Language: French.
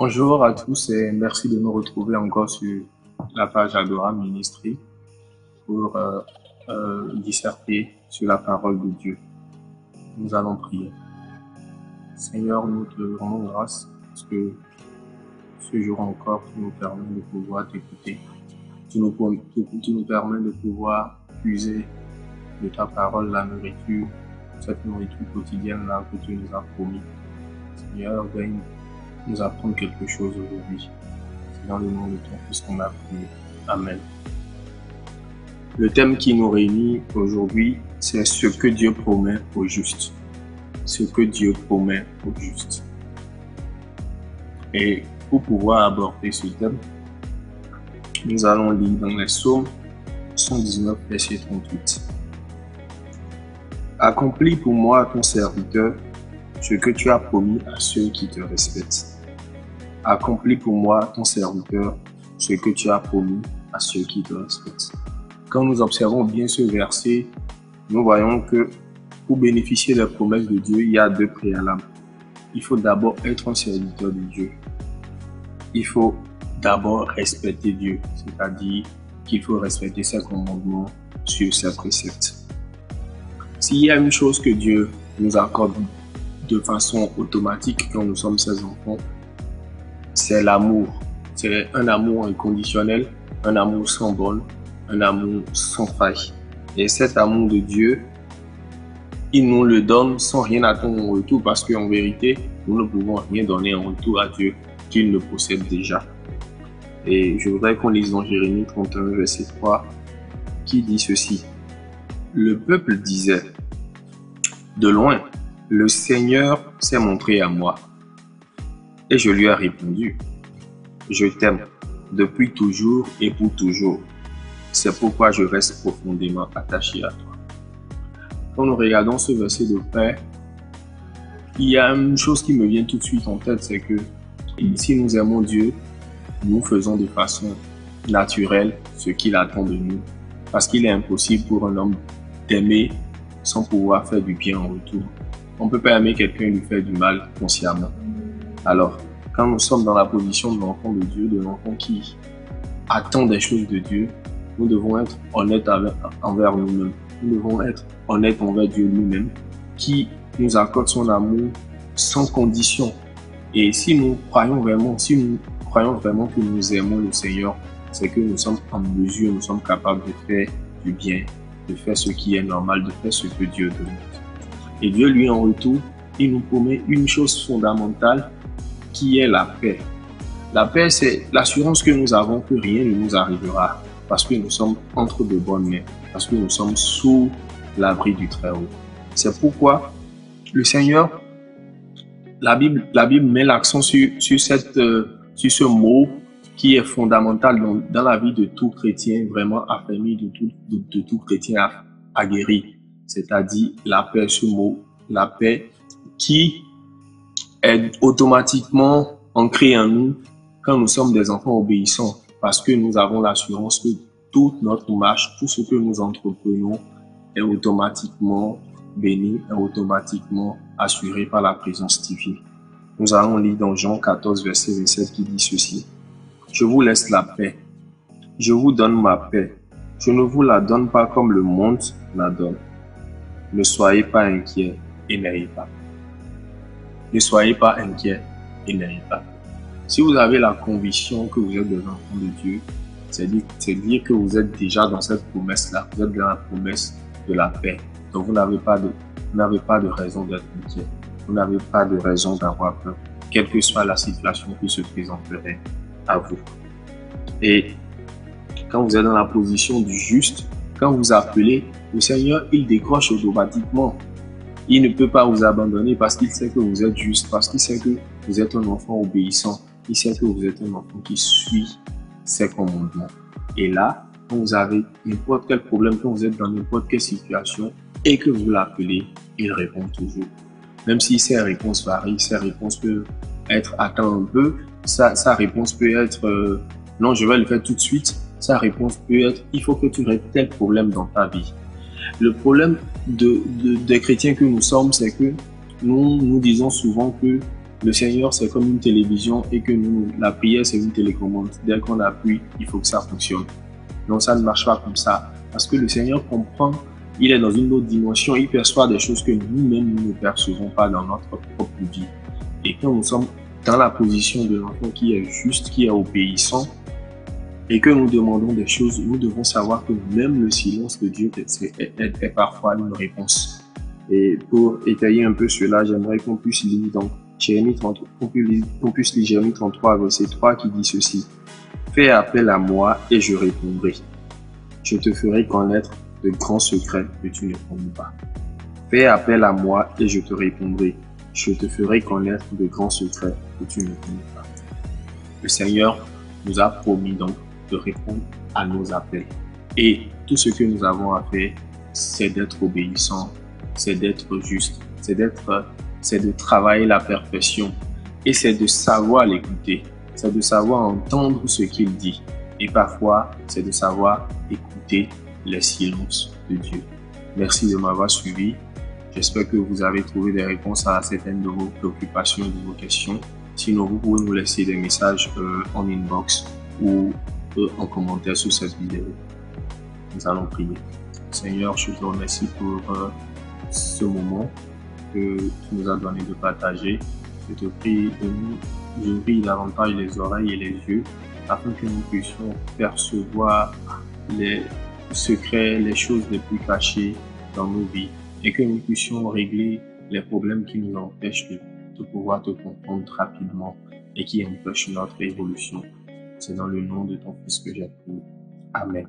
Bonjour à tous et merci de nous retrouver encore sur la page Adora Ministry pour disserter sur la parole de Dieu. Nous allons prier. Seigneur, nous te rendons grâce parce que ce jour encore, tu nous permets de pouvoir t'écouter. Tu nous permets de pouvoir puiser de ta parole la nourriture, cette nourriture quotidienne là que tu nous as promis. Seigneur, viens nous apprendre quelque chose aujourd'hui. C'est dans le nom de ton Fils qu'on a prié. Amen. Le thème qui nous réunit aujourd'hui, c'est ce que Dieu promet aux justes. Ce que Dieu promet aux justes. Et pour pouvoir aborder ce thème, nous allons lire dans les Psaumes 119, verset 38. Accomplis pour moi, ton serviteur, ce que tu as promis à ceux qui te respectent. Accomplis pour moi, ton serviteur, ce que tu as promis à ceux qui te respectent. Quand nous observons bien ce verset, nous voyons que pour bénéficier des promesses de Dieu, il y a deux préalables. Il faut d'abord être un serviteur de Dieu. Il faut d'abord respecter Dieu, c'est-à-dire qu'il faut respecter ses commandements sur ses préceptes. S'il y a une chose que Dieu nous accorde de façon automatique quand nous sommes ses enfants, c'est l'amour. C'est un amour inconditionnel, un amour sans borne, un amour sans faille. Et cet amour de Dieu, il nous le donne sans rien attendre en retour parce qu'en vérité, nous ne pouvons rien donner en retour à Dieu qu'il ne possède déjà. Et je voudrais qu'on lise dans Jérémie 31, verset 3, qui dit ceci. Le peuple disait, de loin, le Seigneur s'est montré à moi. Et je lui ai répondu, je t'aime depuis toujours et pour toujours. C'est pourquoi je reste profondément attaché à toi. Quand nous regardons ce verset de près, il y a une chose qui me vient tout de suite en tête, c'est que si nous aimons Dieu, nous faisons de façon naturelle ce qu'il attend de nous. Parce qu'il est impossible pour un homme d'aimer sans pouvoir faire du bien en retour. On ne peut pas aimer quelqu'un et lui faire du mal consciemment. Alors, quand nous sommes dans la position de l'enfant de Dieu, de l'enfant qui attend des choses de Dieu, nous devons être honnêtes envers nous-mêmes. Nous devons être honnêtes envers Dieu lui-même, qui nous accorde son amour sans condition. Et si nous croyons vraiment que nous aimons le Seigneur, c'est que nous sommes en mesure, nous sommes capables de faire du bien, de faire ce qui est normal, de faire ce que Dieu demande. Et Dieu, lui, en retour, il nous promet une chose fondamentale qui est la paix. La paix, c'est l'assurance que nous avons que rien ne nous arrivera parce que nous sommes entre de bonnes mains, parce que nous sommes sous l'abri du Très-Haut. C'est pourquoi le Seigneur, la Bible met l'accent sur ce mot qui est fondamental dans la vie de tout chrétien, vraiment affermi de tout chrétien aguerri, c'est-à-dire la paix, ce mot, la paix qui est automatiquement ancrée en nous quand nous sommes des enfants obéissants, parce que nous avons l'assurance que toute notre marche, tout ce que nous entreprenons est automatiquement béni, est automatiquement assuré par la présence divine. Nous allons lire dans Jean 14, verset 27 qui dit ceci. Je vous laisse la paix. Je vous donne ma paix. Je ne vous la donne pas comme le monde la donne. Ne soyez pas inquiets et n'ayez pas. Ne soyez pas inquiets et n'ayez pas. Si vous avez la conviction que vous êtes des enfants de Dieu, c'est dire que vous êtes déjà dans cette promesse-là. Vous êtes dans la promesse de la paix. Donc vous n'avez pas de raison d'être inquiet. Vous n'avez pas de raison d'avoir peur, quelle que soit la situation qui se présenterait à vous. Et quand vous êtes dans la position du juste, quand vous appelez, le Seigneur, il décroche automatiquement. Il ne peut pas vous abandonner parce qu'il sait que vous êtes juste, parce qu'il sait que vous êtes un enfant obéissant. Il sait que vous êtes un enfant qui suit ses commandements. Et là, quand vous avez n'importe quel problème, quand vous êtes dans n'importe quelle situation et que vous l'appelez, il répond toujours. Même si ses réponses varient, ses réponses peuvent être attends un peu, sa réponse peut être non, je vais le faire tout de suite. Sa réponse peut être il faut que tu règles tel problème dans ta vie. Le problème des chrétiens que nous sommes, c'est que nous disons souvent que Le Seigneur, c'est comme une télévision et que nous, la prière, c'est une télécommande. Dès qu'on appuie, il faut que ça fonctionne. Non, ça ne marche pas comme ça. Parce que le Seigneur comprend, il est dans une autre dimension, il perçoit des choses que nous-mêmes, nous ne percevons pas dans notre propre vie. Et quand nous sommes dans la position de l'enfant qui est juste, qui est obéissant, et que nous demandons des choses, nous devons savoir que même le silence de Dieu est parfois une réponse. Et pour étayer un peu cela, j'aimerais qu'on puisse lire donc Jérémie 30, qu'on puisse lire Jérémie 33, verset 3 qui dit ceci. Fais appel à moi et je répondrai. Je te ferai connaître de grands secrets que tu ne connais pas. Fais appel à moi et je te répondrai. Je te ferai connaître de grands secrets que tu ne connais pas. Le Seigneur nous a promis donc de répondre à nos appels. Et tout ce que nous avons à faire, c'est d'être obéissant, c'est d'être juste, c'est de travailler la perfection. Et c'est de savoir l'écouter, c'est de savoir entendre ce qu'il dit. Et parfois, c'est de savoir écouter les silences de Dieu. Merci de m'avoir suivi. J'espère que vous avez trouvé des réponses à certaines de vos préoccupations, de vos questions. Sinon, vous pouvez nous laisser des messages en inbox ou en commentaire sous cette vidéo. Nous allons prier. Seigneur, je te remercie pour ce moment que tu nous as donné de partager. Je te prie de nous ouvrir davantage les oreilles et les yeux afin que nous puissions percevoir les secrets, les choses les plus cachées dans nos vies et que nous puissions régler les problèmes qui nous empêchent de pouvoir te comprendre rapidement et qui empêchent notre évolution. C'est dans le nom de ton Fils que j'ai prié. Amen.